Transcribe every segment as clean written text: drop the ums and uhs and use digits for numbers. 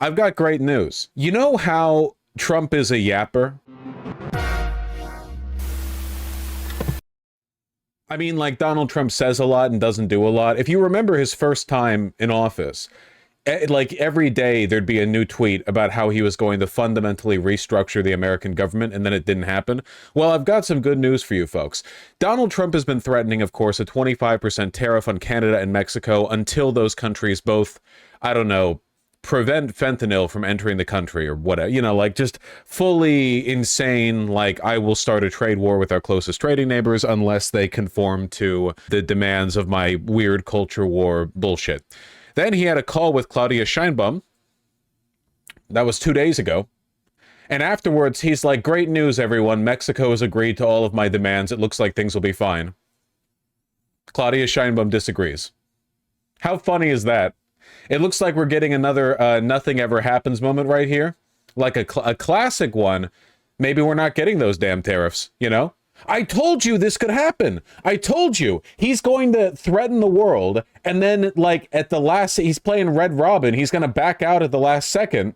I've got great news. You know how Trump is a yapper? I mean, like, Donald Trump says a lot and doesn't do a lot. If you remember his first time in office, like every day there'd be a new tweet about how he was going to fundamentally restructure the American government, and then it didn't happen. Well, I've got some good news for you folks. Donald Trump has been threatening, of course, a 25% tariff on Canada and Mexico until those countries both, I don't know, prevent fentanyl from entering the country or whatever, you know, like just fully insane, like I will start a trade war with our closest trading neighbors unless they conform to the demands of my weird culture war bullshit. Then he had a call with Claudia Sheinbaum. That was 2 days ago. And afterwards, he's like, great news, everyone. Mexico has agreed to all of my demands. It looks like things will be fine. Claudia Sheinbaum disagrees. How funny is that? It looks like we're getting another nothing ever happens moment right here. Like a classic one. Maybe we're not getting those damn tariffs, you know? I told you this could happen. I told you he's going to threaten the world. And then like at the last, he's playing Red Robin. He's going to back out at the last second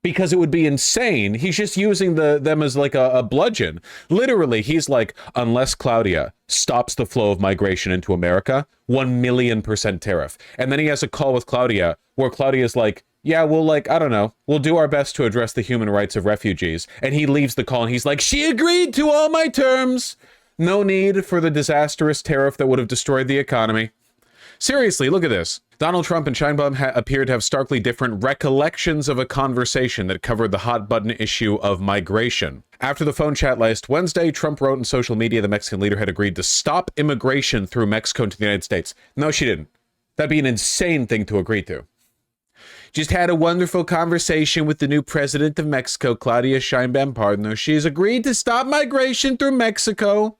because it would be insane. He's just using them as like a bludgeon. Literally, he's like, unless Claudia stops the flow of migration into America, 1,000,000% tariff. And then he has a call with Claudia where Claudia's like, yeah, we'll like, I don't know, we'll do our best to address the human rights of refugees. And he leaves the call and he's like, she agreed to all my terms. No need for the disastrous tariff that would have destroyed the economy. Seriously, look at this. Donald Trump and Sheinbaum appear to have starkly different recollections of a conversation that covered the hot-button issue of migration. After the phone chat last Wednesday, Trump wrote on social media the Mexican leader had agreed to stop immigration through Mexico into the United States. No, she didn't. That'd be an insane thing to agree to. Just had a wonderful conversation with the new president of Mexico, Claudia Sheinbaum Partner. She's agreed to stop migration through Mexico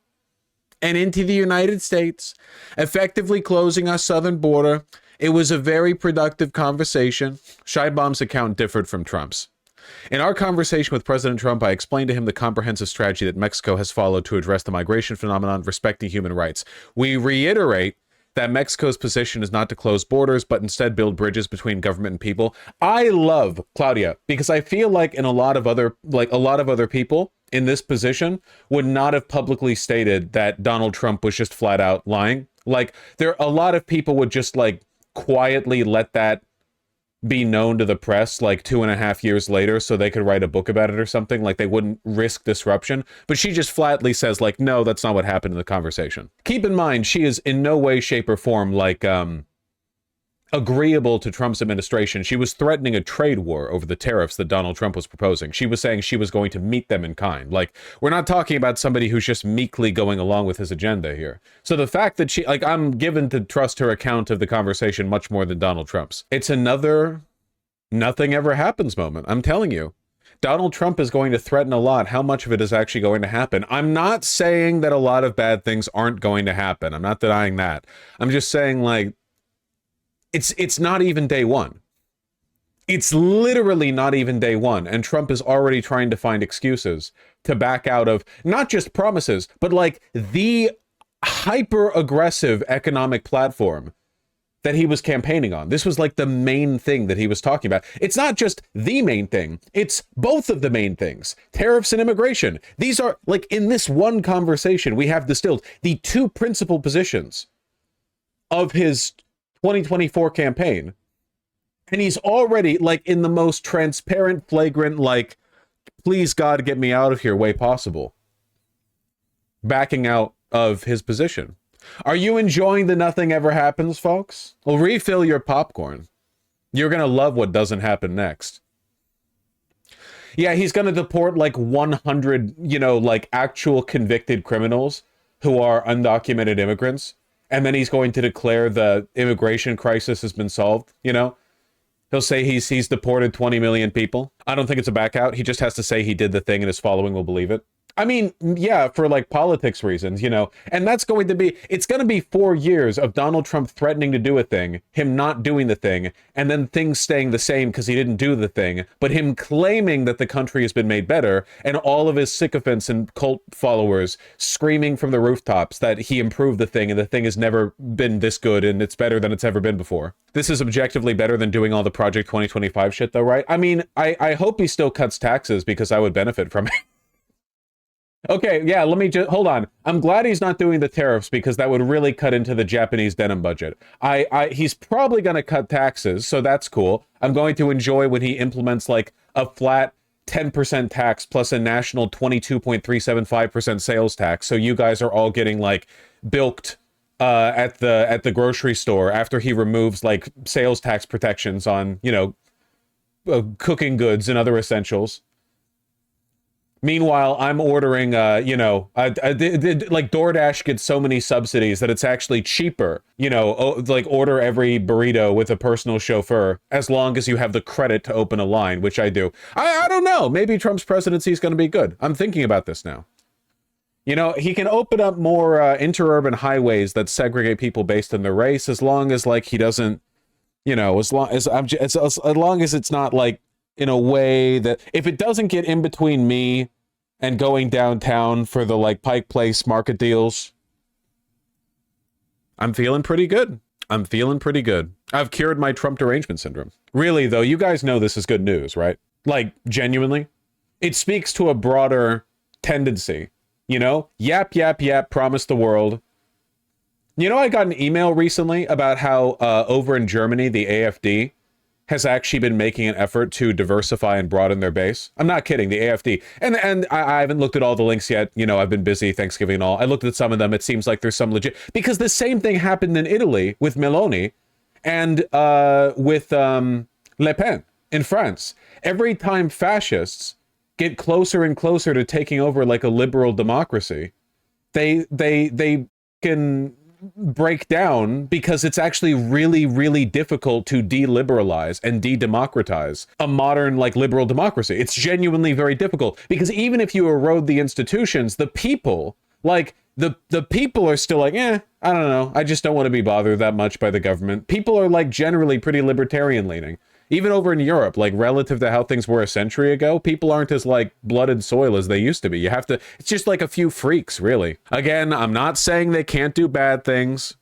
and into the United States, effectively closing our southern border. It was a very productive conversation. Sheinbaum's account differed from Trump's. In our conversation with President Trump, I explained to him the comprehensive strategy that Mexico has followed to address the migration phenomenon, respecting human rights. We reiterate that Mexico's position is not to close borders, but instead build bridges between government and people. I love Claudia because I feel like a lot of other people in this position would not have publicly stated that Donald Trump was just flat out lying. Like a lot of people would just like quietly let that be known to the press like 2.5 years later so they could write a book about it or something. Like they wouldn't risk disruption. But she just flatly says like, no, that's not what happened in the conversation. Keep in mind, she is in no way, shape, or form like agreeable to Trump's administration. She was threatening a trade war over the tariffs that Donald Trump was proposing. She was saying she was going to meet them in kind. Like, we're not talking about somebody who's just meekly going along with his agenda here. So the fact that she, like, I'm given to trust her account of the conversation much more than Donald Trump's. It's another nothing ever happens moment. I'm telling you. Donald Trump is going to threaten a lot. How much of it is actually going to happen? I'm not saying that a lot of bad things aren't going to happen. I'm not denying that. I'm just saying, like, it's not even day one. It's literally not even day one. And Trump is already trying to find excuses to back out of not just promises, but like the hyper aggressive economic platform that he was campaigning on. This was like the main thing that he was talking about. It's not just the main thing. It's both of the main things. Tariffs and immigration. These are like in this one conversation, we have distilled the two principal positions of his 2024 campaign. And he's already like in the most transparent, flagrant, like, please God, get me out of here way possible, backing out of his position. Are you enjoying the nothing ever happens, folks? Well, refill your popcorn. You're going to love what doesn't happen next. Yeah, he's going to deport like 100, like actual convicted criminals who are undocumented immigrants. And then he's going to declare the immigration crisis has been solved, He'll say he's deported 20 million people. I don't think it's a back out. He just has to say he did the thing and his following will believe it. I mean, yeah, for like politics reasons, you know, and that's going to be, it's going to be 4 years of Donald Trump threatening to do a thing, him not doing the thing, and then things staying the same because he didn't do the thing, but him claiming that the country has been made better, and all of his sycophants and cult followers screaming from the rooftops that he improved the thing and the thing has never been this good and it's better than it's ever been before. This is objectively better than doing all the Project 2025 shit though, right? I mean, I hope he still cuts taxes because I would benefit from it. Okay, yeah, let me just hold on. I'm glad he's not doing the tariffs because that would really cut into the Japanese denim budget. He's probably going to cut taxes, so that's cool. I'm going to enjoy when he implements like a flat 10% tax plus a national 22.375% sales tax. So you guys are all getting like bilked at the grocery store after he removes like sales tax protections on, you know, cooking goods and other essentials. Meanwhile, I'm ordering, like DoorDash gets so many subsidies that it's actually cheaper, you know, like order every burrito with a personal chauffeur as long as you have the credit to open a line, which I do. I don't know. Maybe Trump's presidency is going to be good. I'm thinking about this now. You know, he can open up more interurban highways that segregate people based on their race as long as like he doesn't, you know, as long as it's not like, in a way that if it doesn't get in between me and going downtown for the like Pike Place market deals, I'm feeling pretty good. I'm feeling pretty good. I've cured my Trump derangement syndrome. Really though, you guys know this is good news, right? Like genuinely, it speaks to a broader tendency, you know, yap, promise the world. You know, I got an email recently about how over in Germany, the AfD has actually been making an effort to diversify and broaden their base. I'm not kidding, the AfD. And I haven't looked at all the links yet. You know, I've been busy, Thanksgiving and all. I looked at some of them. It seems like there's some legit... Because the same thing happened in Italy with Meloni and with Le Pen in France. Every time fascists get closer and closer to taking over like a liberal democracy, they can break down because it's actually really, really difficult to deliberalize and de-democratize a modern like liberal democracy. It's genuinely very difficult because even if you erode the institutions, the people, like the people are still like, I don't know. I just don't want to be bothered that much by the government. People are like generally pretty libertarian leaning. Even over in Europe, like relative to how things were a century ago, people aren't as like blood and soil as they used to be. You have to, it's just like a few freaks, really. Again, I'm not saying they can't do bad things.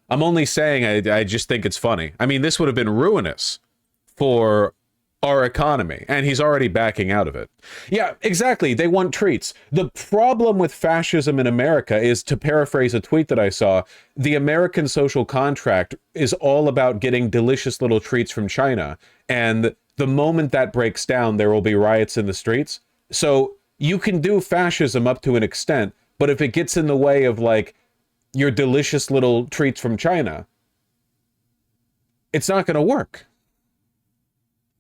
I'm only saying I just think it's funny. I mean, this would have been ruinous for our economy, and he's already backing out of it. Yeah, exactly. They want treats. The problem with fascism in America is, to paraphrase a tweet that I saw, the American social contract is all about getting delicious little treats from China. And the moment that breaks down, there will be riots in the streets. So you can do fascism up to an extent, but if it gets in the way of like your delicious little treats from China, it's not going to work.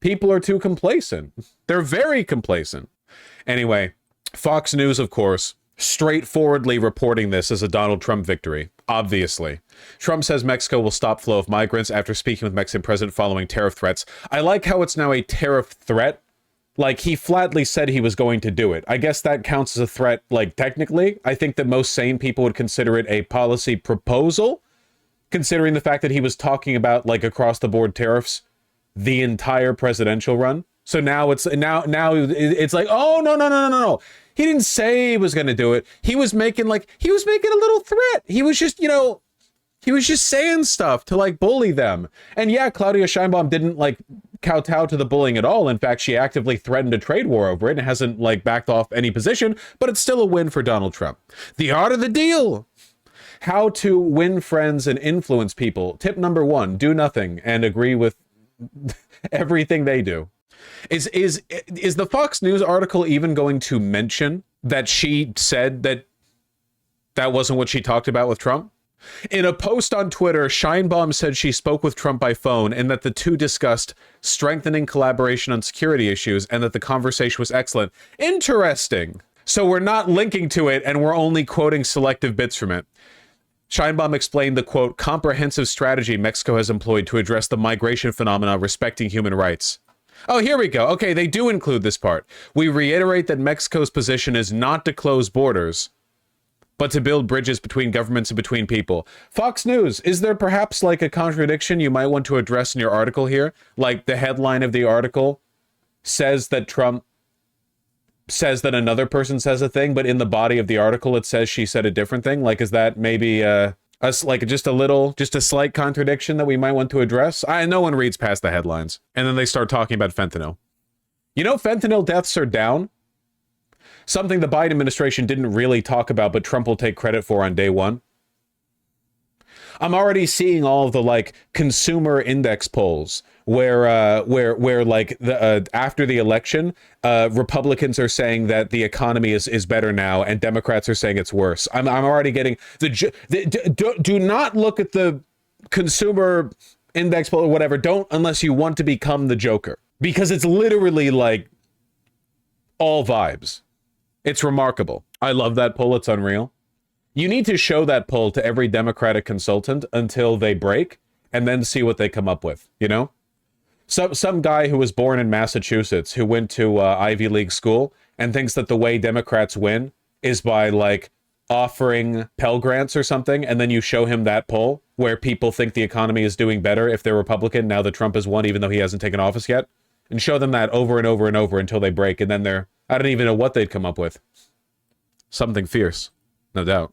People are too complacent. They're very complacent. Anyway, Fox News, of course, straightforwardly reporting this as a Donald Trump victory, obviously. Trump says Mexico will stop flow of migrants after speaking with Mexican president following tariff threats. I like how it's now a tariff threat. Like, he flatly said he was going to do it. I guess that counts as a threat, like, technically. I think that most sane people would consider it a policy proposal, considering the fact that he was talking about, like, across-the-board tariffs the entire presidential run. So now it's like, oh, no. He didn't say he was going to do it. He was making a little threat. He was just, you know, he was just saying stuff to like bully them. And yeah, Claudia Sheinbaum didn't like kowtow to the bullying at all. In fact, she actively threatened a trade war over it and hasn't like backed off any position, but it's still a win for Donald Trump. The art of the deal. How to win friends and influence people. Tip number 1, do nothing and agree with everything they do. Is the Fox News article even going to mention that she said that wasn't what she talked about with Trump? In a post on Twitter, Sheinbaum said she spoke with Trump by phone and that the two discussed strengthening collaboration on security issues and that the conversation was excellent. Interesting. So we're not linking to it and we're only quoting selective bits from it. Sheinbaum explained the, quote, comprehensive strategy Mexico has employed to address the migration phenomena respecting human rights. Oh, here we go. Okay, they do include this part. We reiterate that Mexico's position is not to close borders, but to build bridges between governments and between people. Fox News, is there perhaps like a contradiction you might want to address in your article here? Like the headline of the article says that Trump says that another person says a thing, but in the body of the article it says she said a different thing. Like, is that maybe like just a slight contradiction that we might want to address? No one reads past the headlines, and then they start talking about fentanyl. You know, fentanyl deaths are down. Something the Biden administration didn't really talk about, but Trump will take credit for on day one. I'm already seeing all of the like consumer index polls where like the after the election, Republicans are saying that the economy is better now, and Democrats are saying it's worse. I'm already getting do not look at the consumer index poll or whatever. Don't, unless you want to become the Joker, because it's literally like all vibes. It's remarkable. I love that poll. It's unreal. You need to show that poll to every Democratic consultant until they break, and then see what they come up with, you know? Some guy who was born in Massachusetts, who went to Ivy League school, and thinks that the way Democrats win is by, like, offering Pell Grants or something, and then you show him that poll where people think the economy is doing better if they're Republican now that Trump has won, even though he hasn't taken office yet, and show them that over and over and over until they break, and then I don't even know what they'd come up with. Something fierce, no doubt.